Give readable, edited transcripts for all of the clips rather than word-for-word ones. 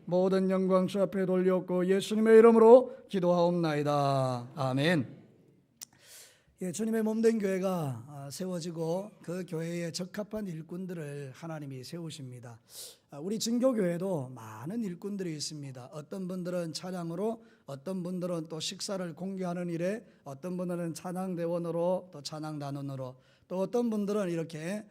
모든 영광 주 앞에 돌렸고 예수님의 이름으로 기도하옵나이다. 아멘. 예, 주님의 몸된 교회가 세워지고 그 교회에 적합한 일꾼들을 하나님이 세우십니다. 우리 증교교회도 많은 일꾼들이 있습니다. 어떤 분들은 찬양으로, 어떤 분들은 또 식사를 공개하는 일에, 어떤 분들은 찬양대원으로, 또 찬양단원으로, 또 어떤 분들은 이렇게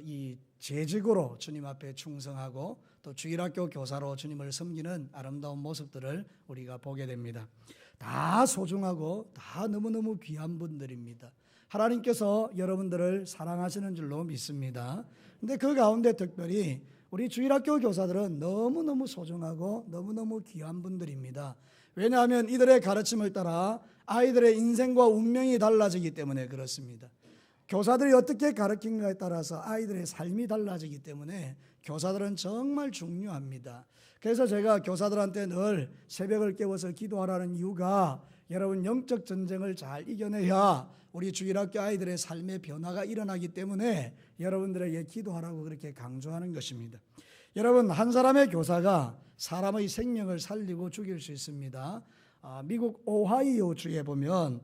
이 재직으로 주님 앞에 충성하고 또 주일학교 교사로 주님을 섬기는 아름다운 모습들을 우리가 보게 됩니다. 다 소중하고 다 너무너무 귀한 분들입니다. 하나님께서 여러분들을 사랑하시는 줄로 믿습니다. 근데 그 가운데 특별히 우리 주일학교 교사들은 너무너무 소중하고 너무너무 귀한 분들입니다. 왜냐하면 이들의 가르침을 따라 아이들의 인생과 운명이 달라지기 때문에 그렇습니다. 교사들이 어떻게 가르치는가에 따라서 아이들의 삶이 달라지기 때문에 교사들은 정말 중요합니다. 그래서 제가 교사들한테 늘 새벽을 깨워서 기도하라는 이유가 여러분 영적 전쟁을 잘 이겨내야 우리 주일학교 아이들의 삶의 변화가 일어나기 때문에 여러분들에게 기도하라고 그렇게 강조하는 것입니다. 여러분, 한 사람의 교사가 사람의 생명을 살리고 죽일 수 있습니다. 미국 오하이오 주에 보면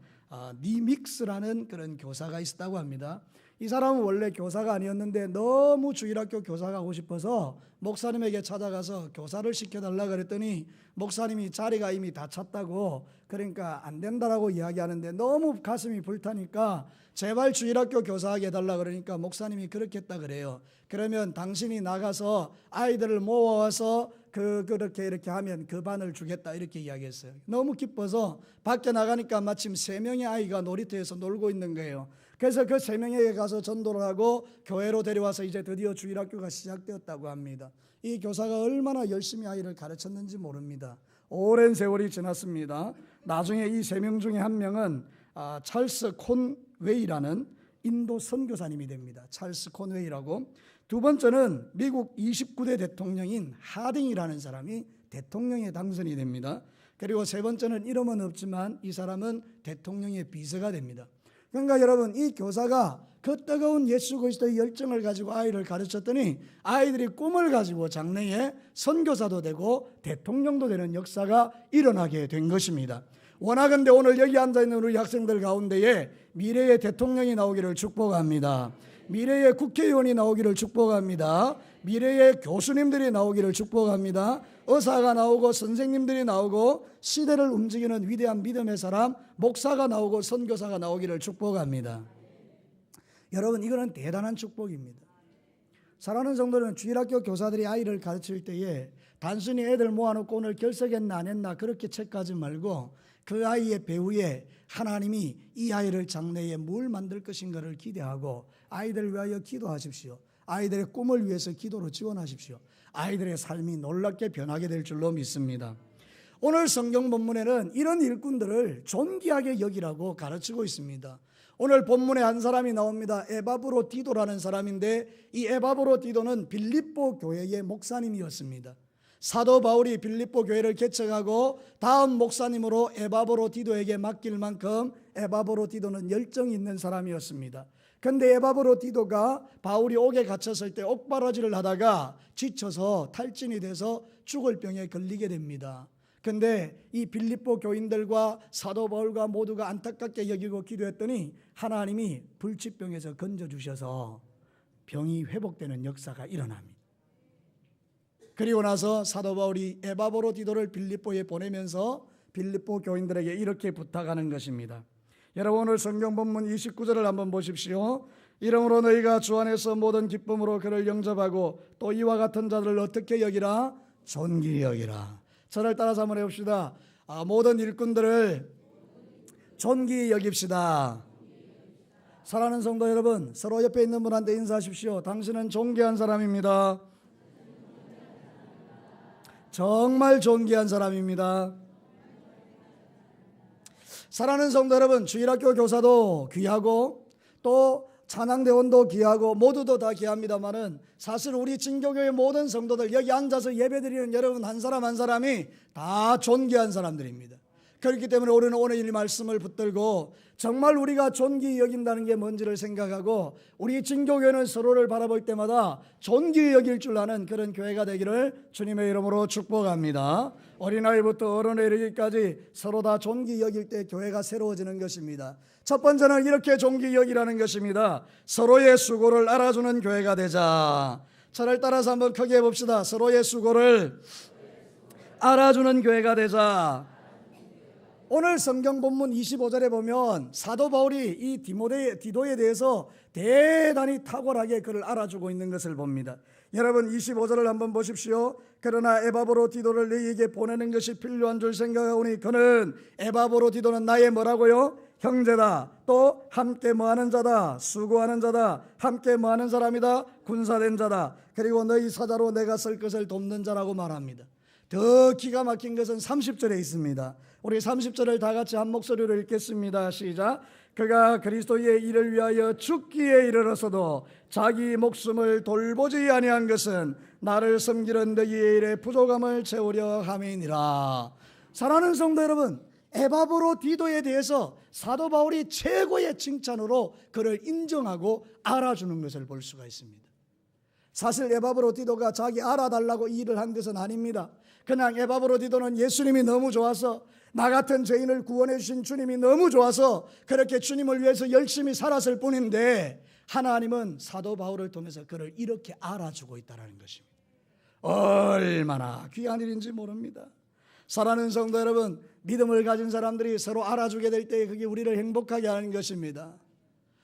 니믹스라는 그런 교사가 있었다고 합니다. 이 사람은 원래 교사가 아니었는데 너무 주일학교 교사가 하고 싶어서 목사님에게 찾아가서 교사를 시켜달라 그랬더니 목사님이 자리가 이미 다 찼다고, 그러니까 안 된다라고 이야기하는데 너무 가슴이 불타니까 제발 주일학교 교사하게 해달라 그러니까 목사님이 그렇게 했다 그래요. 그러면 당신이 나가서 아이들을 모아와서 그렇게 이렇게 하면 그 반을 주겠다 이렇게 이야기했어요. 너무 기뻐서 밖에 나가니까 마침 3명의 아이가 놀이터에서 놀고 있는 거예요. 그래서 그 3명에게 가서 전도를 하고 교회로 데려와서 이제 드디어 주일학교가 시작되었다고 합니다. 이 교사가 얼마나 열심히 아이를 가르쳤는지 모릅니다. 오랜 세월이 지났습니다. 나중에 이 3명 중에 한 명은 찰스 콘웨이라는 인도 선교사님이 됩니다. 찰스 콘웨이라고. 두 번째는 미국 29대 대통령인 하딩이라는 사람이 대통령에 당선이 됩니다. 그리고 세 번째는 이름은 없지만 이 사람은 대통령의 비서가 됩니다. 그러니까 여러분, 이 교사가 그 뜨거운 예수 그리스도의 열정을 가지고 아이를 가르쳤더니 아이들이 꿈을 가지고 장래에 선교사도 되고 대통령도 되는 역사가 일어나게 된 것입니다. 원하건대 오늘 여기 앉아있는 우리 학생들 가운데에 미래의 대통령이 나오기를 축복합니다. 미래의 국회의원이 나오기를 축복합니다. 미래의 교수님들이 나오기를 축복합니다. 의사가 나오고 선생님들이 나오고 시대를 움직이는 위대한 믿음의 사람, 목사가 나오고 선교사가 나오기를 축복합니다. 여러분, 이거는 대단한 축복입니다. 사랑하는 성도는 주일학교 교사들이 아이를 가르칠 때에 단순히 애들 모아놓고 오늘 결석했나 안 했나 그렇게 체크하지 말고 그 아이의 배후에 하나님이 이 아이를 장래에 뭘 만들 것인가를 기대하고 아이들을 위하여 기도하십시오. 아이들의 꿈을 위해서 기도로 지원하십시오. 아이들의 삶이 놀랍게 변하게 될 줄로 믿습니다. 오늘 성경 본문에는 이런 일꾼들을 존귀하게 여기라고 가르치고 있습니다. 오늘 본문에 한 사람이 나옵니다. 에바브로디도라는 사람인데 이 에바브로디도는 빌립보 교회의 목사님이었습니다. 사도 바울이 빌립보 교회를 개척하고 다음 목사님으로 에바브로디도에게 맡길 만큼 에바브로디도는 열정이 있는 사람이었습니다. 그런데 에바브로디도가 바울이 옥에 갇혔을 때 옥바라지를 하다가 지쳐서 탈진이 돼서 죽을 병에 걸리게 됩니다. 그런데 이 빌립보 교인들과 사도 바울과 모두가 안타깝게 여기고 기도했더니 하나님이 불치병에서 건져주셔서 병이 회복되는 역사가 일어납니다. 그리고 나서 사도 바울이 에바브로디도를 빌립보에 보내면서 빌립보 교인들에게 이렇게 부탁하는 것입니다. 여러분, 오늘 성경 본문 29절을 한번 보십시오. 이러므로 너희가 주 안에서 모든 기쁨으로 그를 영접하고 또 이와 같은 자들을 어떻게 여기라? 존귀히 여기라. 저를 따라서 한번 해봅시다. 모든 일꾼들을 존귀히 여깁시다. 사랑하는 성도 여러분, 서로 옆에 있는 분한테 인사하십시오. 당신은 존귀한 사람입니다. 정말 존귀한 사람입니다. 사랑하는 성도 여러분, 주일학교 교사도 귀하고 또 찬양대원도 귀하고 모두도 다 귀합니다만은 사실 우리 진교교의 모든 성도들 여기 앉아서 예배드리는 여러분 한 사람 한 사람이 다 존귀한 사람들입니다. 그렇기 때문에 우리는 오늘 이 말씀을 붙들고 정말 우리가 존귀히 여긴다는 게 뭔지를 생각하고 우리 진교교회는 서로를 바라볼 때마다 존귀히 여길 줄 아는 그런 교회가 되기를 주님의 이름으로 축복합니다. 어린아이부터 어른에 이르기까지 서로 다 존귀히 여길 때 교회가 새로워지는 것입니다. 첫 번째는 이렇게 존귀히 여기라는 것입니다. 서로의 수고를 알아주는 교회가 되자. 저를 따라서 한번 크게 해봅시다. 서로의 수고를 알아주는 교회가 되자. 오늘 성경 본문 25절에 보면 사도 바울이 이 디도에 대해서 대단히 탁월하게 그를 알아주고 있는 것을 봅니다. 여러분 25절을 한번 보십시오. 그러나 에바브로 디도를 너희에게 보내는 것이 필요한 줄 생각하오니 그는 에바브로 디도는 나의 뭐라고요? 형제다. 또 함께 뭐하는 자다. 수고하는 자다. 함께 뭐하는 사람이다. 군사된 자다. 그리고 너희 사자로 내가 쓸 것을 돕는 자라고 말합니다. 더 기가 막힌 것은 30절에 있습니다. 우리 30절을 다 같이 한 목소리로 읽겠습니다. 시작. 그가 그리스도의 일을 위하여 죽기에 이르러서도 자기 목숨을 돌보지 아니한 것은 나를 섬기는 너희의 일에 부족함을 채우려 함이니라. 사랑하는 성도 여러분, 에바브로 디도에 대해서 사도 바울이 최고의 칭찬으로 그를 인정하고 알아주는 것을 볼 수가 있습니다. 사실 에바브로 디도가 자기 알아달라고 이 일을 한 것은 아닙니다. 그냥 에바브로 디도는 예수님이 너무 좋아서, 나 같은 죄인을 구원해 주신 주님이 너무 좋아서 그렇게 주님을 위해서 열심히 살았을 뿐인데 하나님은 사도 바울을 통해서 그를 이렇게 알아주고 있다는 것입니다. 얼마나 귀한 일인지 모릅니다. 사랑하는 성도 여러분, 믿음을 가진 사람들이 서로 알아주게 될 때 그게 우리를 행복하게 하는 것입니다.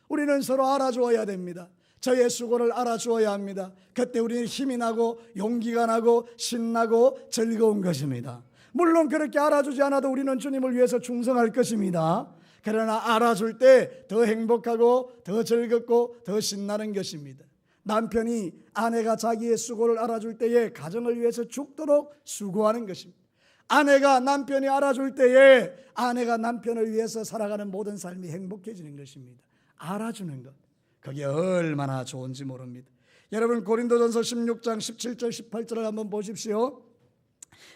우리는 서로 알아주어야 됩니다. 저의 수고를 알아주어야 합니다. 그때 우리는 힘이 나고 용기가 나고 신나고 즐거운 것입니다. 물론 그렇게 알아주지 않아도 우리는 주님을 위해서 충성할 것입니다. 그러나 알아줄 때 더 행복하고 더 즐겁고 더 신나는 것입니다. 남편이 아내가 자기의 수고를 알아줄 때에 가정을 위해서 죽도록 수고하는 것입니다. 아내가 남편이 알아줄 때에 아내가 남편을 위해서 살아가는 모든 삶이 행복해지는 것입니다. 알아주는 것, 그게 얼마나 좋은지 모릅니다. 여러분 고린도전서 16장 17절 18절을 한번 보십시오.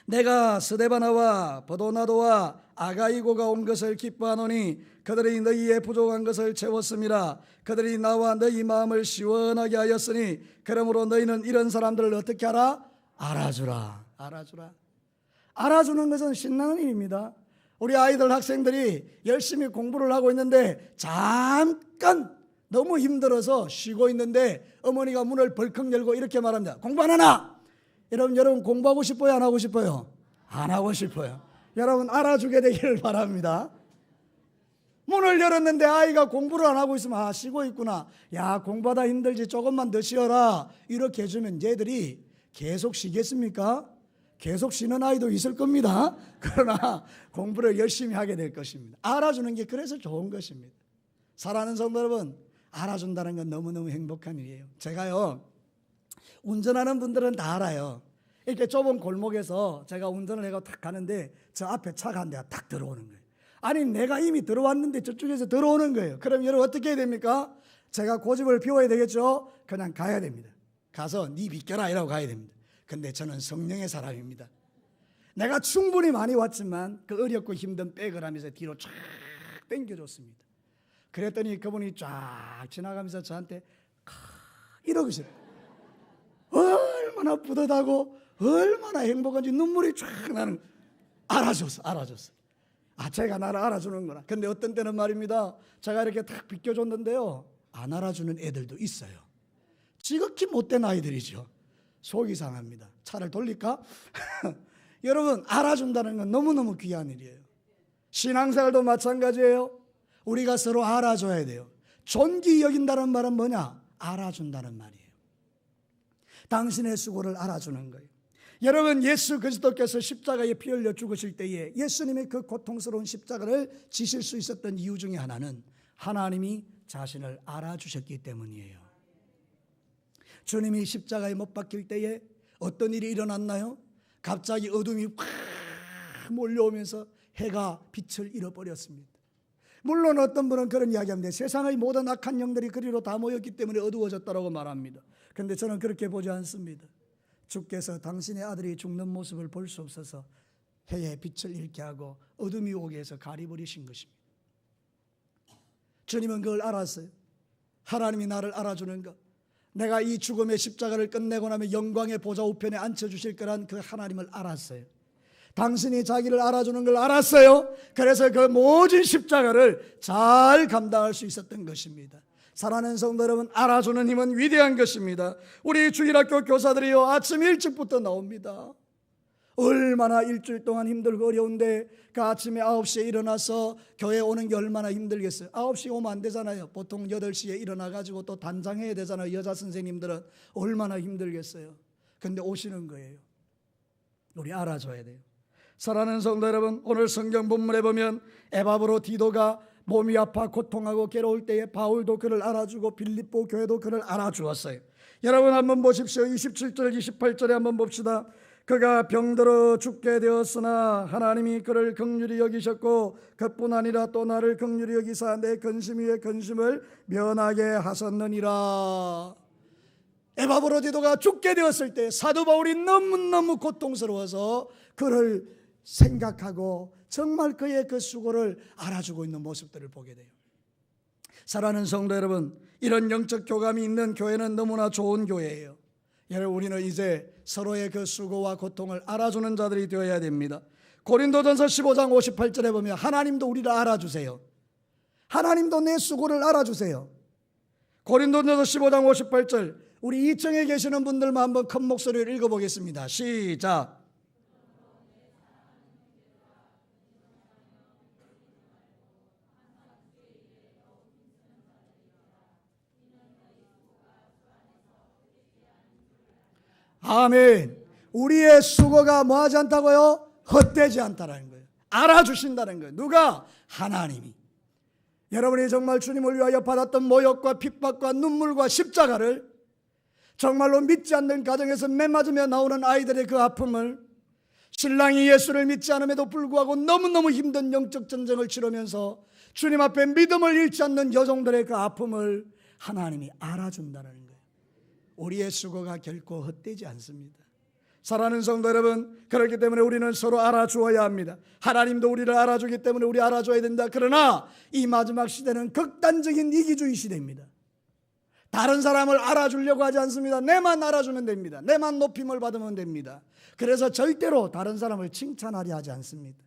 내가 스데바나와 버도나도와 아가이고가 온 것을 기뻐하노니 그들이 너희의 부족한 것을 채웠음이라. 그들이 나와 너희 마음을 시원하게 하였으니 그러므로 너희는 이런 사람들을 어떻게 하라? 알아주라. 알아주라. 알아주는 것은 신나는 일입니다. 우리 아이들 학생들이 열심히 공부를 하고 있는데 잠깐 너무 힘들어서 쉬고 있는데 어머니가 문을 벌컥 열고 이렇게 말합니다. 공부 안 하나? 여러분 공부하고 싶어요? 안 하고 싶어요? 안 하고 싶어요. 여러분 알아주게 되기를 바랍니다. 문을 열었는데 아이가 공부를 안 하고 있으면 쉬고 있구나. 야, 공부하다 힘들지 조금만 더 쉬어라. 이렇게 해주면 얘들이 계속 쉬겠습니까? 계속 쉬는 아이도 있을 겁니다. 그러나 공부를 열심히 하게 될 것입니다. 알아주는 게 그래서 좋은 것입니다. 사랑하는 성도 여러분, 알아준다는 건 너무너무 행복한 일이에요. 제가요, 운전하는 분들은 다 알아요. 이렇게 좁은 골목에서 제가 운전을 해서 탁 가는데 저 앞에 차가 한 대가 탁 들어오는 거예요. 아니 내가 이미 들어왔는데 저쪽에서 들어오는 거예요. 그럼 여러분 어떻게 해야 됩니까? 제가 고집을 피워야 되겠죠? 그냥 가야 됩니다. 가서 니 비켜라 이라고 가야 됩니다. 근데 저는 성령의 사람입니다. 내가 충분히 많이 왔지만 그 어렵고 힘든 백을 하면서 뒤로 쫙 당겨줬습니다. 그랬더니 그분이 쫙 지나가면서 저한테 이러시더라고요. 얼마나 뿌듯하고 얼마나 행복한지 눈물이 쫙 나는. 알아줬어. 제가 나를 알아주는구나. 근데 어떤 때는 말입니다, 제가 이렇게 탁 비껴줬는데요, 안 알아주는 애들도 있어요. 지극히 못된 아이들이죠. 속이 상합니다. 차를 돌릴까? 여러분 알아준다는 건 너무너무 귀한 일이에요. 신앙생활도 마찬가지예요. 우리가 서로 알아줘야 돼요. 존귀히 여긴다는 말은 뭐냐? 알아준다는 말이에요. 당신의 수고를 알아주는 거예요. 여러분 예수 그리스도께서 십자가에 피 흘려 죽으실 때에 예수님의 그 고통스러운 십자가를 지실 수 있었던 이유 중에 하나는 하나님이 자신을 알아주셨기 때문이에요. 주님이 십자가에 못 박힐 때에 어떤 일이 일어났나요? 갑자기 어둠이 확 몰려오면서 해가 빛을 잃어버렸습니다. 물론 어떤 분은 그런 이야기합니다. 세상의 모든 악한 영들이 그리로 다 모였기 때문에 어두워졌다고 말합니다. 그런데 저는 그렇게 보지 않습니다. 주께서 당신의 아들이 죽는 모습을 볼 수 없어서 해의 빛을 잃게 하고 어둠이 오게 해서 가리버리신 것입니다. 주님은 그걸 알았어요. 하나님이 나를 알아주는 것, 내가 이 죽음의 십자가를 끝내고 나면 영광의 보좌 우편에 앉혀주실 거란 그 하나님을 알았어요. 당신이 자기를 알아주는 걸 알았어요. 그래서 그 모진 십자가를 잘 감당할 수 있었던 것입니다. 사랑하는 성도 여러분, 알아주는 힘은 위대한 것입니다. 우리 주일학교 교사들이요, 아침 일찍부터 나옵니다. 얼마나 일주일 동안 힘들고 어려운데 그 아침에 9시에 일어나서 교회 오는 게 얼마나 힘들겠어요. 9시에 오면 안 되잖아요. 보통 8시에 일어나가지고 또 단장해야 되잖아요. 여자 선생님들은 얼마나 힘들겠어요. 근데 오시는 거예요. 우리 알아줘야 돼요. 사랑하는 성도 여러분, 오늘 성경 본문에 보면 에바브로 디도가 몸이 아파 고통하고 괴로울 때에 바울도 그를 알아주고 빌립보 교회도 그를 알아주었어요. 여러분 한번 보십시오. 27절 28절에 한번 봅시다. 그가 병들어 죽게 되었으나 하나님이 그를 긍휼히 여기셨고 그뿐 아니라 또 나를 긍휼히 여기사 내 근심 위에 근심을 면하게 하셨느니라. 에바브로 디도가 죽게 되었을 때 사도 바울이 너무너무 고통스러워서 그를 생각하고 정말 그의 그 수고를 알아주고 있는 모습들을 보게 돼요. 사랑하는 성도 여러분, 이런 영적 교감이 있는 교회는 너무나 좋은 교회예요. 여러분, 우리는 이제 서로의 그 수고와 고통을 알아주는 자들이 되어야 됩니다. 고린도전서 15장 58절에 보면 하나님도 우리를 알아주세요. 하나님도 내 수고를 알아주세요. 고린도전서 15장 58절, 우리 2층에 계시는 분들만 한번 큰 목소리로 읽어보겠습니다. 시작. 아멘. 우리의 수고가 뭐하지 않다고요? 헛되지 않다라는 거예요. 알아주신다는 거예요. 누가? 하나님이. 여러분이 정말 주님을 위하여 받았던 모욕과 핍박과 눈물과 십자가를, 정말로 믿지 않는 가정에서 매맞으며 나오는 아이들의 그 아픔을, 신랑이 예수를 믿지 않음에도 불구하고 너무너무 힘든 영적 전쟁을 치르면서 주님 앞에 믿음을 잃지 않는 여종들의 그 아픔을 하나님이 알아준다는 거예요. 우리의 수고가 결코 헛되지 않습니다. 사랑하는 성도 여러분, 그렇기 때문에 우리는 서로 알아주어야 합니다. 하나님도 우리를 알아주기 때문에 우리 알아줘야 된다. 그러나 이 마지막 시대는 극단적인 이기주의 시대입니다. 다른 사람을 알아주려고 하지 않습니다. 내만 알아주면 됩니다. 내만 높임을 받으면 됩니다. 그래서 절대로 다른 사람을 칭찬하려 하지 않습니다.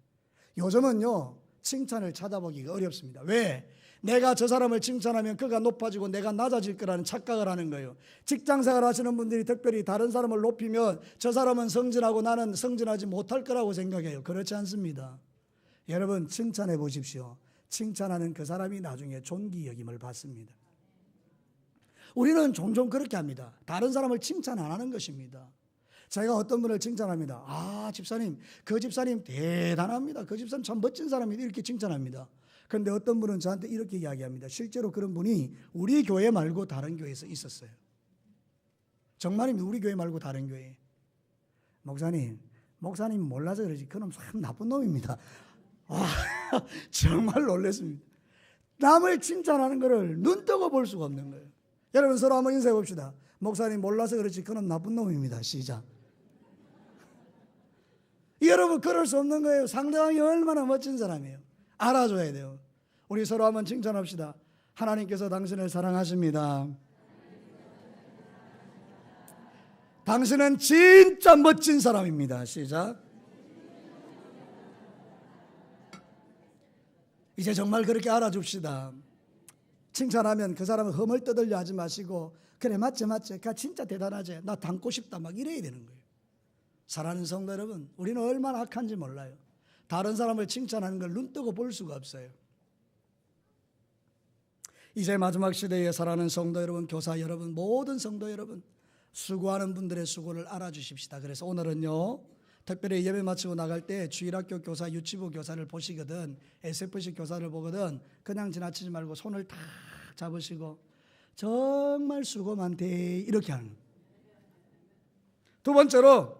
요즘은요, 칭찬을 찾아보기가 어렵습니다. 왜? 내가 저 사람을 칭찬하면 그가 높아지고 내가 낮아질 거라는 착각을 하는 거예요. 직장생활 하시는 분들이 특별히 다른 사람을 높이면 저 사람은 성진하고 나는 성진하지 못할 거라고 생각해요. 그렇지 않습니다. 여러분, 칭찬해 보십시오. 칭찬하는 그 사람이 나중에 존귀 여김을 받습니다. 우리는 종종 그렇게 합니다. 다른 사람을 칭찬 안 하는 것입니다. 제가 어떤 분을 칭찬합니다. 아, 집사님, 그 집사님 대단합니다. 그 집사님 참 멋진 사람이다. 이렇게 칭찬합니다. 그런데 어떤 분은 저한테 이렇게 이야기합니다. 실제로 그런 분이 우리 교회 말고 다른 교회에서 있었어요. 정말입니다. 우리 교회 말고 다른 교회. 목사님 몰라서 그러지 그놈 참 나쁜 놈입니다. 아, 정말 놀랐습니다. 남을 칭찬하는 것을 눈 뜨고 볼 수가 없는 거예요. 여러분, 서로 한번 인사해 봅시다. 목사님 몰라서 그렇지 그놈 나쁜 놈입니다. 시작. 여러분, 그럴 수 없는 거예요. 상대방이 얼마나 멋진 사람이에요. 알아줘야 돼요. 우리 서로 한번 칭찬합시다. 하나님께서 당신을 사랑하십니다. 당신은 진짜 멋진 사람입니다. 시작. 이제 정말 그렇게 알아줍시다. 칭찬하면 그 사람은 흠을 떠들려 하지 마시고, 그래 맞지 가 진짜 대단하지, 나 닮고 싶다, 막 이래야 되는 거예요. 사랑하는 성도 여러분, 우리는 얼마나 악한지 몰라요. 다른 사람을 칭찬하는 걸 눈뜨고 볼 수가 없어요. 이제 마지막 시대에 살아가는 성도 여러분, 교사 여러분, 모든 성도 여러분, 수고하는 분들의 수고를 알아주십시다. 그래서 오늘은요, 특별히 예배 마치고 나갈 때 주일학교 교사, 유치부 교사를 보시거든, SFC 교사를 보거든, 그냥 지나치지 말고 손을 탁 잡으시고 정말 수고 많대, 이렇게 하는 거예요. 두 번째로,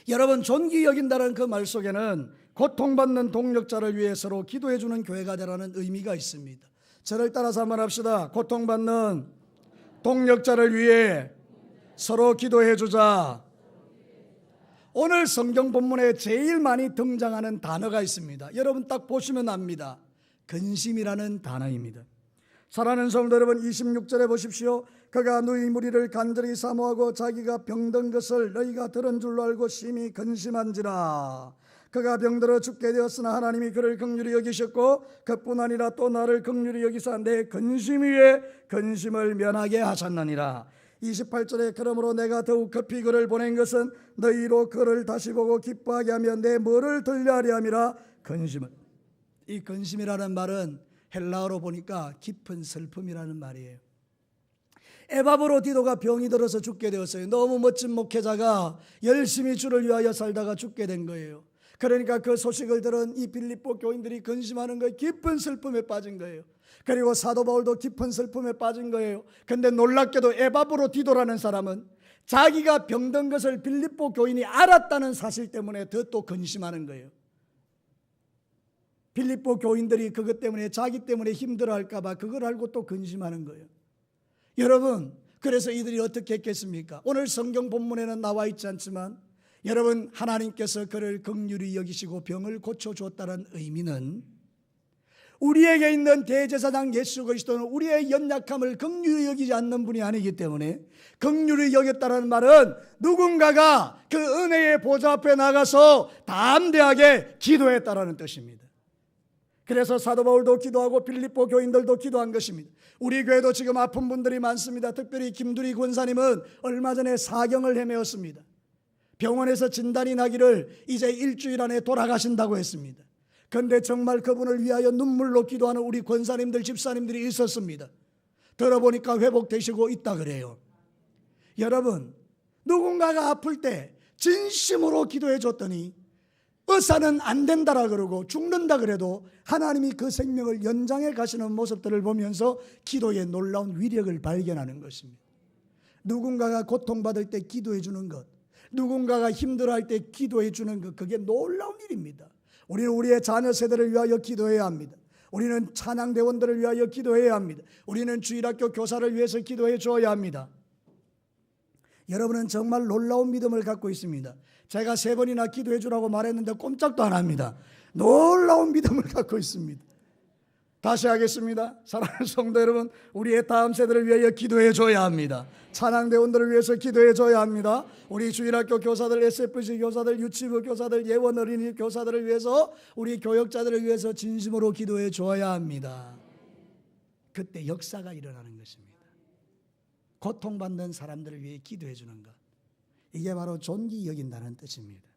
여러분, 존귀 여긴다는 그 말 속에는 고통받는 동력자를 위해 서로 기도해주는 교회가 되라는 의미가 있습니다. 저를 따라서 한번 합시다. 고통받는 동력자를 위해 서로 기도해주자. 오늘 성경 본문에 제일 많이 등장하는 단어가 있습니다. 여러분 딱 보시면 압니다. 근심이라는 단어입니다. 사랑하는 성도 여러분, 26절에 보십시오. 그가 너희 무리를 간절히 사모하고 자기가 병든 것을 너희가 들은 줄로 알고 심히 근심한지라. 그가 병들어 죽게 되었으나 하나님이 그를 긍휼히 여기셨고 그뿐 아니라 또 나를 긍휼히 여기사 내 근심 위에 근심을 면하게 하셨느니라. 28절에 그러므로 내가 더욱 급히 그를 보낸 것은 너희로 그를 다시 보고 기뻐하게 하며 내 뭐를 들려하려 함이라. 근심은, 이 근심이라는 말은 헬라어로 보니까 깊은 슬픔이라는 말이에요. 에바브로디도가 병이 들어서 죽게 되었어요. 너무 멋진 목회자가 열심히 주를 위하여 살다가 죽게 된 거예요. 그러니까 그 소식을 들은 이 빌립보 교인들이 근심하는 거예요. 깊은 슬픔에 빠진 거예요. 그리고 사도 바울도 깊은 슬픔에 빠진 거예요. 근데 놀랍게도 에바브로디도라는 사람은 자기가 병든 것을 빌립보 교인이 알았다는 사실 때문에 더 또 근심하는 거예요. 빌립보 교인들이 그것 때문에 자기 때문에 힘들어할까 봐 그걸 알고 또 근심하는 거예요. 여러분, 그래서 이들이 어떻게 했겠습니까? 오늘 성경 본문에는 나와 있지 않지만 여러분, 하나님께서 그를 긍휼히 여기시고 병을 고쳐주었다는 의미는 우리에게 있는 대제사장 예수 그리스도는 우리의 연약함을 긍휼히 여기지 않는 분이 아니기 때문에 긍휼히 여겼다는 말은 누군가가 그 은혜의 보좌 앞에 나가서 담대하게 기도했다라는 뜻입니다. 그래서 사도 바울도 기도하고 빌립보 교인들도 기도한 것입니다. 우리 교회도 지금 아픈 분들이 많습니다. 특별히 김두리 권사님은 얼마 전에 사경을 헤매었습니다. 병원에서 진단이 나기를 이제 일주일 안에 돌아가신다고 했습니다. 그런데 정말 그분을 위하여 눈물로 기도하는 우리 권사님들, 집사님들이 있었습니다. 들어보니까 회복되시고 있다 그래요. 여러분, 누군가가 아플 때 진심으로 기도해 줬더니 의사는 안 된다라 그러고 죽는다 그래도 하나님이 그 생명을 연장해 가시는 모습들을 보면서 기도의 놀라운 위력을 발견하는 것입니다. 누군가가 고통받을 때 기도해 주는 것, 누군가가 힘들어할 때 기도해 주는 것, 그게 놀라운 일입니다. 우리는 우리의 자녀 세대를 위하여 기도해야 합니다. 우리는 찬양대원들을 위하여 기도해야 합니다. 우리는 주일학교 교사를 위해서 기도해 줘야 합니다. 여러분은 정말 놀라운 믿음을 갖고 있습니다. 제가 3번이나 기도해 주라고 말했는데 꼼짝도 안 합니다. 놀라운 믿음을 갖고 있습니다. 다시 하겠습니다. 사랑하는 성도 여러분, 우리의 다음 세대를 위하여 기도해 줘야 합니다. 찬양대원들을 위해서 기도해 줘야 합니다. 우리 주일학교 교사들, SFC 교사들, 유치부 교사들, 예원 어린이 교사들을 위해서, 우리 교역자들을 위해서 진심으로 기도해 줘야 합니다. 그때 역사가 일어나는 것입니다. 고통받는 사람들을 위해 기도해 주는 것, 이게 바로 존귀 여긴다는 뜻입니다.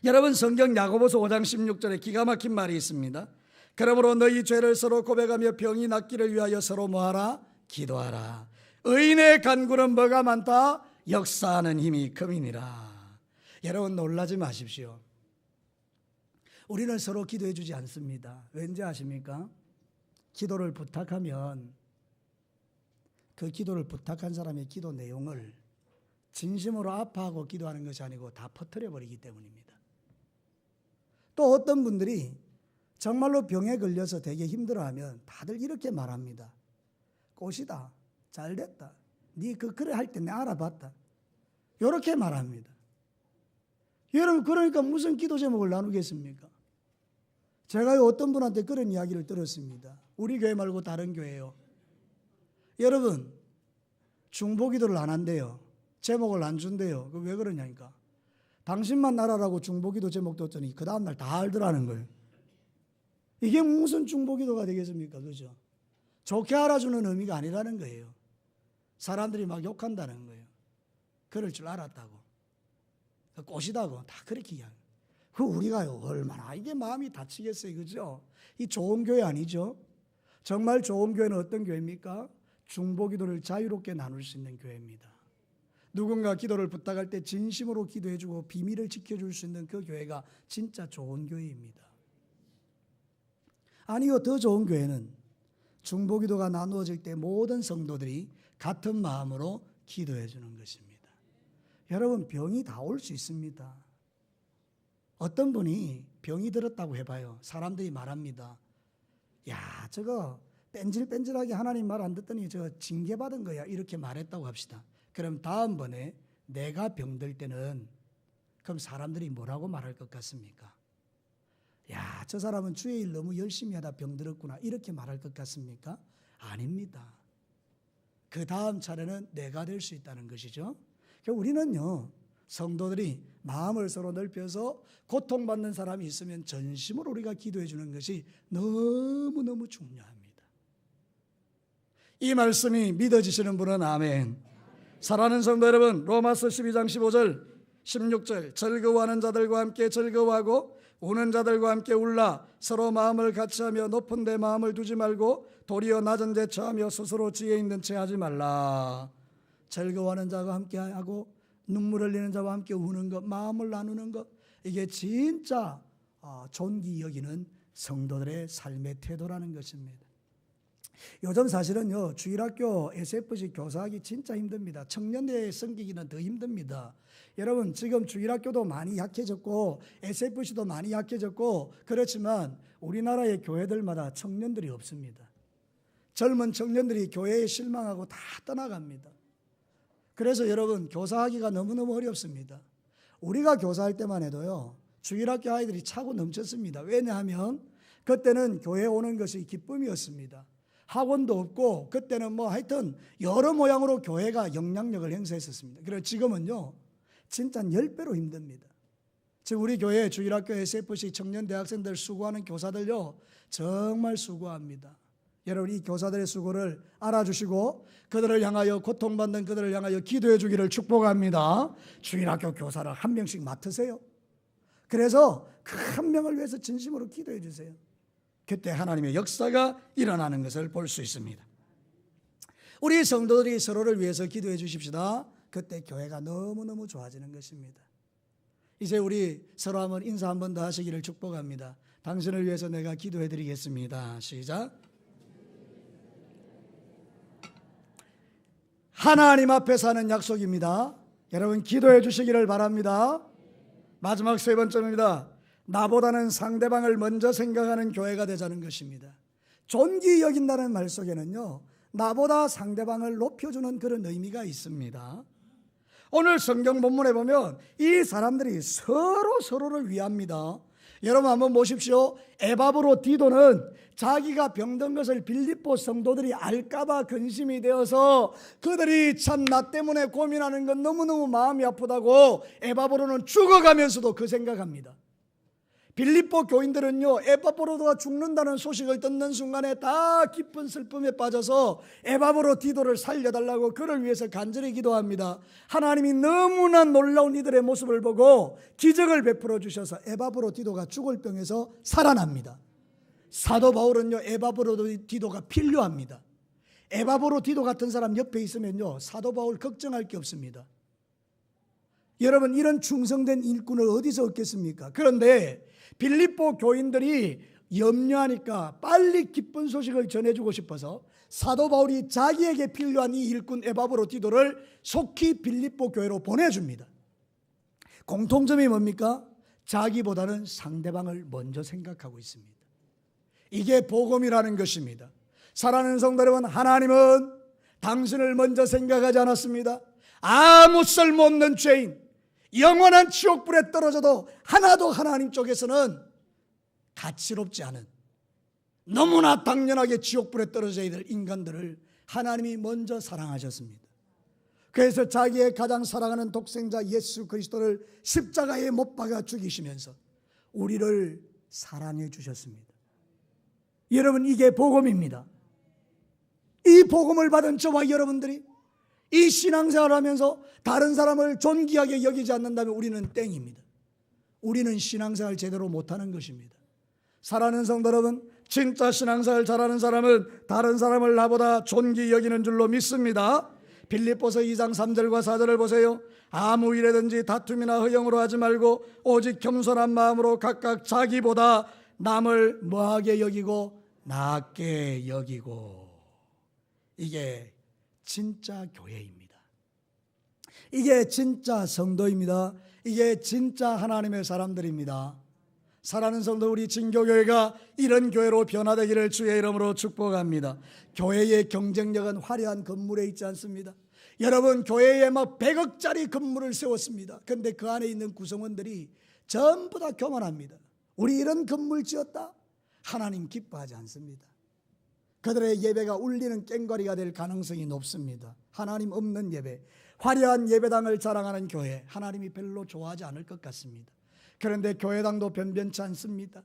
여러분, 성경 야고보서 5장 16절에 기가 막힌 말이 있습니다. 그러므로 너희 죄를 서로 고백하며 병이 낫기를 위하여 서로 뭐하라? 기도하라. 의인의 간구는 뭐가 많다? 역사하는 힘이 큼이니라. 여러분, 놀라지 마십시오. 우리는 서로 기도해 주지 않습니다. 왠지 아십니까? 기도를 부탁하면 그 기도를 부탁한 사람의 기도 내용을 진심으로 아파하고 기도하는 것이 아니고 다 퍼뜨려 버리기 때문입니다. 또 어떤 분들이 정말로 병에 걸려서 되게 힘들어하면 다들 이렇게 말합니다. 꽃이다, 잘됐다, 네 그래 할 때 내가 알아봤다, 이렇게 말합니다. 여러분, 그러니까 무슨 기도 제목을 나누겠습니까? 제가 어떤 분한테 그런 이야기를 들었습니다. 우리 교회 말고 다른 교회요. 여러분, 중보기도를 안 한대요. 제목을 안 준대요. 왜 그러냐니까, 당신만 알아라고 중보기도 제목 뒀더니 그 다음날 다 알더라는 거예요. 이게 무슨 중보기도가 되겠습니까? 그죠? 좋게 알아주는 의미가 아니라는 거예요. 사람들이 막 욕한다는 거예요. 그럴 줄 알았다고, 꽃이다고 다 그렇게 이야기해요. 그 우리가요, 얼마나 이게 마음이 다치겠어요. 그죠? 이 좋은 교회 아니죠? 정말 좋은 교회는 어떤 교회입니까? 중보기도를 자유롭게 나눌 수 있는 교회입니다. 누군가 기도를 부탁할 때 진심으로 기도해주고 비밀을 지켜줄 수 있는 그 교회가 진짜 좋은 교회입니다. 아니요, 더 좋은 교회는 중보기도가 나누어질 때 모든 성도들이 같은 마음으로 기도해 주는 것입니다. 여러분, 병이 다 올 수 있습니다. 어떤 분이 병이 들었다고 해봐요. 사람들이 말합니다. 야, 저거 뺀질뺀질하게 하나님 말 안 듣더니 저거 징계받은 거야, 이렇게 말했다고 합시다. 그럼 다음번에 내가 병들 때는 그럼 사람들이 뭐라고 말할 것 같습니까? 야, 저 사람은 주의 일 너무 열심히 하다 병들었구나, 이렇게 말할 것 같습니까? 아닙니다. 그 다음 차례는 내가 될 수 있다는 것이죠. 우리는요, 성도들이 마음을 서로 넓혀서 고통받는 사람이 있으면 전심으로 우리가 기도해 주는 것이 너무너무 중요합니다. 이 말씀이 믿어지시는 분은 아멘. 사랑하는 성도 여러분, 로마서 12장 15절 16절 즐거워하는 자들과 함께 즐거워하고 우는 자들과 함께 울라. 서로 마음을 같이하며 높은 데 마음을 두지 말고 도리어 낮은 데 처하며 스스로 지혜 있는 채 하지 말라. 즐거워하는 자와 함께 하고 눈물 흘리는 자와 함께 우는 것, 마음을 나누는 것, 이게 진짜 존귀 여기는 성도들의 삶의 태도라는 것입니다. 요즘 사실은요, 주일학교 SFC 교사하기 진짜 힘듭니다. 청년대에 섬기기는 더 힘듭니다. 여러분, 지금 주일학교도 많이 약해졌고 SFC도 많이 약해졌고 그렇지만 우리나라의 교회들마다 청년들이 없습니다. 젊은 청년들이 교회에 실망하고 다 떠나갑니다. 그래서 여러분, 교사하기가 너무너무 어렵습니다. 우리가 교사할 때만 해도요, 주일학교 아이들이 차고 넘쳤습니다. 왜냐하면 그때는 교회 오는 것이 기쁨이었습니다. 학원도 없고 그때는 뭐 하여튼 여러 모양으로 교회가 영향력을 행사했었습니다. 그래서 지금은요, 진짜 10배로 힘듭니다. 지금 우리 교회 주일학교 SFC 청년 대학생들 수고하는 교사들요, 정말 수고합니다. 여러분, 이 교사들의 수고를 알아주시고 그들을 향하여, 고통받는 그들을 향하여 기도해 주기를 축복합니다. 주일학교 교사를 한 명씩 맡으세요. 그래서 그 한 명을 위해서 진심으로 기도해 주세요. 그때 하나님의 역사가 일어나는 것을 볼 수 있습니다. 우리 성도들이 서로를 위해서 기도해 주십시다. 그때 교회가 너무너무 좋아지는 것입니다. 이제 우리 서로 한번 인사 한 번 더 하시기를 축복합니다. 당신을 위해서 내가 기도해 드리겠습니다. 시작. 하나님 앞에서 하는 약속입니다. 여러분, 기도해 주시기를 바랍니다. 마지막 세 번째입니다. 나보다는 상대방을 먼저 생각하는 교회가 되자는 것입니다. 존귀 여긴다는 말 속에는요, 나보다 상대방을 높여주는 그런 의미가 있습니다. 오늘 성경 본문에 보면 이 사람들이 서로를 위합니다. 여러분 한번 보십시오. 에바브로디도는 자기가 병든 것을 빌립보 성도들이 알까봐 근심이 되어서 그들이 참 나 때문에 고민하는 건 너무너무 마음이 아프다고 에바브로는 죽어가면서도 그 생각합니다. 빌립보 교인들은요, 에바브로가 죽는다는 소식을 듣는 순간에 다 깊은 슬픔에 빠져서 에바브로디도를 살려달라고 그를 위해서 간절히 기도합니다. 하나님이 너무나 놀라운 이들의 모습을 보고 기적을 베풀어 주셔서 에바브로디도가 죽을 병에서 살아납니다. 사도 바울은요, 에바브로디도가 필요합니다. 에바브로디도 같은 사람 옆에 있으면요, 사도 바울 걱정할 게 없습니다. 여러분, 이런 충성된 일꾼을 어디서 얻겠습니까? 그런데 빌립보 교인들이 염려하니까 빨리 기쁜 소식을 전해주고 싶어서 사도 바울이 자기에게 필요한 이 일꾼 에바브로디도를 속히 빌립보 교회로 보내줍니다. 공통점이 뭡니까? 자기보다는 상대방을 먼저 생각하고 있습니다. 이게 복음이라는 것입니다. 사랑하는 성도 여러분, 하나님은 당신을 먼저 생각하지 않았습니다. 아무 쓸모없는 죄인, 영원한 지옥불에 떨어져도 하나도 하나님 쪽에서는 가치롭지 않은, 너무나 당연하게 지옥불에 떨어져야 될 인간들을 하나님이 먼저 사랑하셨습니다. 그래서 자기의 가장 사랑하는 독생자 예수 그리스도를 십자가에 못 박아 죽이시면서 우리를 사랑해 주셨습니다. 여러분, 이게 복음입니다. 이 복음을 받은 저와 여러분들이 이 신앙생활을 하면서 다른 사람을 존귀하게 여기지 않는다면 우리는 땡입니다. 우리는 신앙생활 제대로 못하는 것입니다. 사랑하는 성도 여러분, 진짜 신앙생활 잘하는 사람은 다른 사람을 나보다 존귀 여기는 줄로 믿습니다. 빌립보서 2장 3절과 4절을 보세요. 아무 일에든지 다툼이나 허영으로 하지 말고 오직 겸손한 마음으로 각각 자기보다 남을 뭐하게 여기고 낮게 여기고. 이게 진짜 교회입니다. 이게 진짜 성도입니다. 이게 진짜 하나님의 사람들입니다. 사랑하는 성도, 우리 진교교회가 이런 교회로 변화되기를 주의 이름으로 축복합니다. 교회의 경쟁력은 화려한 건물에 있지 않습니다. 여러분, 교회에 막 100억짜리 건물을 세웠습니다. 그런데 그 안에 있는 구성원들이 전부 다 교만합니다. 우리 이런 건물 지었다? 하나님 기뻐하지 않습니다. 그들의 예배가 울리는 꽹과리가 될 가능성이 높습니다. 하나님 없는 예배, 화려한 예배당을 자랑하는 교회, 하나님이 별로 좋아하지 않을 것 같습니다. 그런데 교회당도 변변치 않습니다.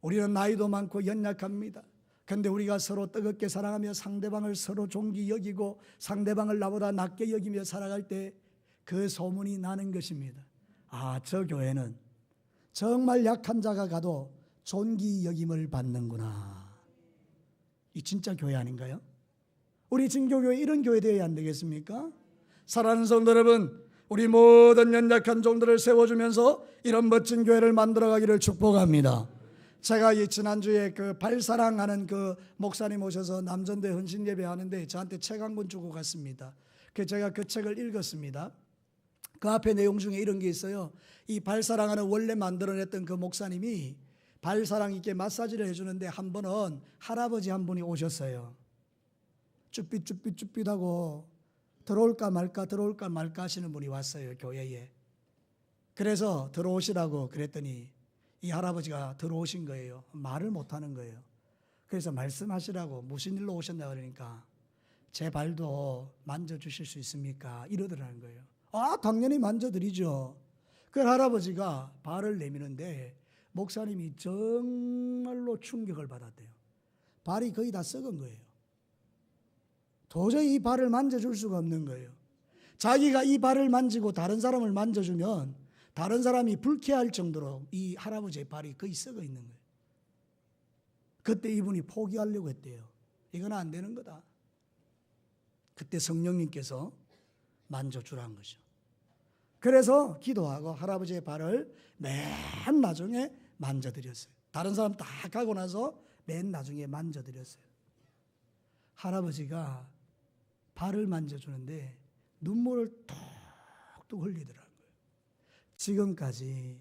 우리는 나이도 많고 연약합니다. 그런데 우리가 서로 뜨겁게 사랑하며 상대방을 서로 존귀 여기고 상대방을 나보다 낮게 여기며 살아갈 때 그 소문이 나는 것입니다. 아, 저 교회는 정말 약한 자가 가도 존귀 여김을 받는구나. 이 진짜 교회 아닌가요? 우리 진교교회 이런 교회 되어야 안 되겠습니까? 사랑하는 성도 여러분, 우리 모든 연약한 종들을 세워주면서 이런 멋진 교회를 만들어가기를 축복합니다. 제가 이 지난주에 그 발사랑하는 그 목사님 오셔서 남전도에 헌신 예배하는데 저한테 책 한 권 주고 갔습니다. 제가 그 책을 읽었습니다. 그 앞에 내용 중에 이런 게 있어요. 이 발사랑하는 원래 만들어냈던 그 목사님이 발사랑 있게 마사지를 해주는데 한 번은 할아버지 한 분이 오셨어요. 쭈삣쭈삣쭈삣하고 들어올까 말까 하시는 분이 왔어요, 교회에. 그래서 들어오시라고 그랬더니 이 할아버지가 들어오신 거예요. 말을 못하는 거예요. 그래서 말씀하시라고 무슨 일로 오셨나 그러니까 제 발도 만져주실 수 있습니까? 이러더라는 거예요. 아, 당연히 만져드리죠. 그 할아버지가 발을 내미는데 목사님이 정말로 충격을 받았대요. 발이 거의 다 썩은 거예요. 도저히 이 발을 만져줄 수가 없는 거예요. 자기가 이 발을 만지고 다른 사람을 만져주면 다른 사람이 불쾌할 정도로 이 할아버지의 발이 거의 썩어 있는 거예요. 그때 이분이 포기하려고 했대요. 이건 안 되는 거다. 그때 성령님께서 만져주라는 거죠. 그래서 기도하고 할아버지의 발을 맨 나중에 만져드렸어요. 다른 사람 다 가고 나서 맨 나중에 만져드렸어요. 할아버지가 발을 만져주는데 눈물을 톡톡 흘리더라고요. 지금까지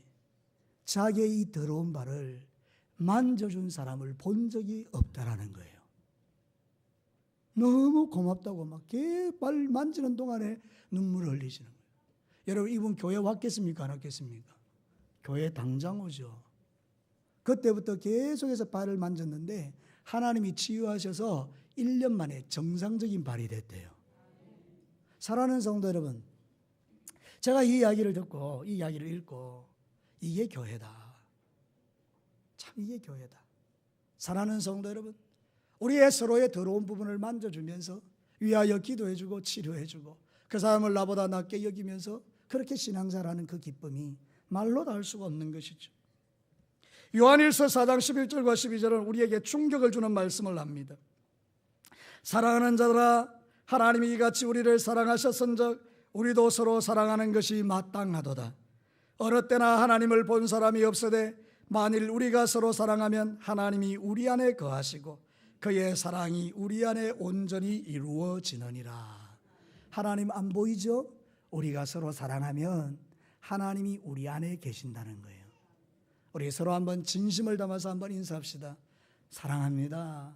자기의 이 더러운 발을 만져준 사람을 본 적이 없다라는 거예요. 너무 고맙다고 막 발 만지는 동안에 눈물을 흘리시는 거예요. 여러분, 이분 교회 왔겠습니까? 안 왔겠습니까? 교회 당장 오죠. 그때부터 계속해서 발을 만졌는데 하나님이 치유하셔서 1년 만에 정상적인 발이 됐대요. 사랑하는 성도 여러분, 제가 이 이야기를 듣고 이 이야기를 읽고 이게 교회다. 참 이게 교회다. 사랑하는 성도 여러분, 우리의 서로의 더러운 부분을 만져주면서 위하여 기도해주고 치료해주고 그 사람을 나보다 낮게 여기면서 그렇게 신앙생활하는 그 기쁨이 말로 다 할 수가 없는 것이죠. 요한일서 4장 11절과 12절은 우리에게 충격을 주는 말씀을 합니다. 사랑하는 자들아, 하나님이 이같이 우리를 사랑하셨은즉 우리도 서로 사랑하는 것이 마땅하도다. 어느 때나 하나님을 본 사람이 없으되 만일 우리가 서로 사랑하면 하나님이 우리 안에 거하시고 그의 사랑이 우리 안에 온전히 이루어지느니라. 하나님 안 보이죠? 우리가 서로 사랑하면 하나님이 우리 안에 계신다는 거예요. 우리 서로 한번 진심을 담아서 한번 인사합시다. 사랑합니다.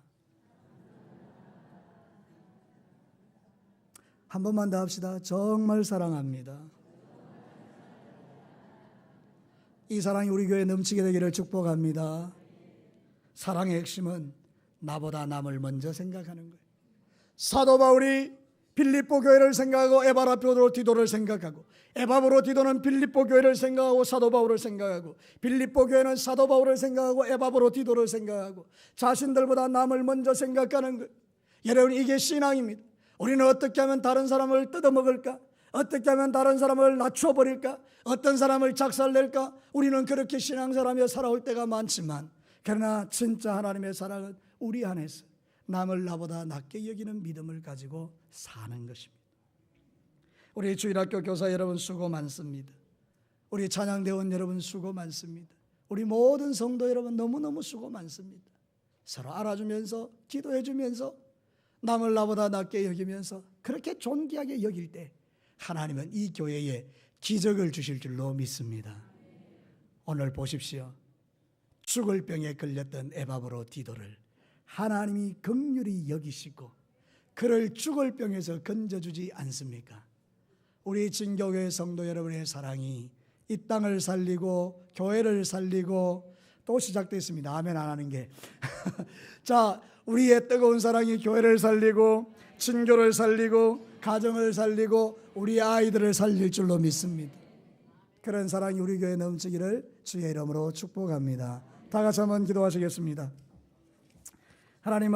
한 번만 더 합시다. 정말 사랑합니다. 이 사랑이 우리 교회에 넘치게 되기를 축복합니다. 사랑의 핵심은 나보다 남을 먼저 생각하는 거예요. 사도 바울이 빌립보 교회를 생각하고 에바라포로 디도를 생각하고 에바브로 디도는 빌립보 교회를 생각하고 사도 바울을 생각하고 빌립보 교회는 사도 바울을 생각하고 에바브로 디도를 생각하고 자신들보다 남을 먼저 생각하는 거예요. 여러분, 이게 신앙입니다. 우리는 어떻게 하면 다른 사람을 뜯어먹을까? 어떻게 하면 다른 사람을 낮춰버릴까? 어떤 사람을 작살낼까? 우리는 그렇게 신앙생활하며 살아올 때가 많지만 그러나 진짜 하나님의 사랑은 우리 안에서 남을 나보다 낮게 여기는 믿음을 가지고 사는 것입니다. 우리 주일학교 교사 여러분 수고 많습니다. 우리 찬양대원 여러분 수고 많습니다. 우리 모든 성도 여러분 너무너무 수고 많습니다. 서로 알아주면서 기도해주면서 남을 나보다 낮게 여기면서 그렇게 존귀하게 여길 때 하나님은 이 교회에 기적을 주실 줄로 믿습니다. 오늘 보십시오. 죽을 병에 걸렸던 에바브로 디도를 하나님이 긍휼히 여기시고 그를 죽을 병에서 건져주지 않습니까? 우리 진교회 성도 여러분의 사랑이 이 땅을 살리고 교회를 살리고 또 시작됐습니다. 아멘 안 하는 게. 자, 우리의 뜨거운 사랑이 교회를 살리고 진교를 살리고 가정을 살리고 우리 아이들을 살릴 줄로 믿습니다. 그런 사랑이 우리 교회에 넘치기를 주의 이름으로 축복합니다. 다 같이 한번 기도하시겠습니다. 하나님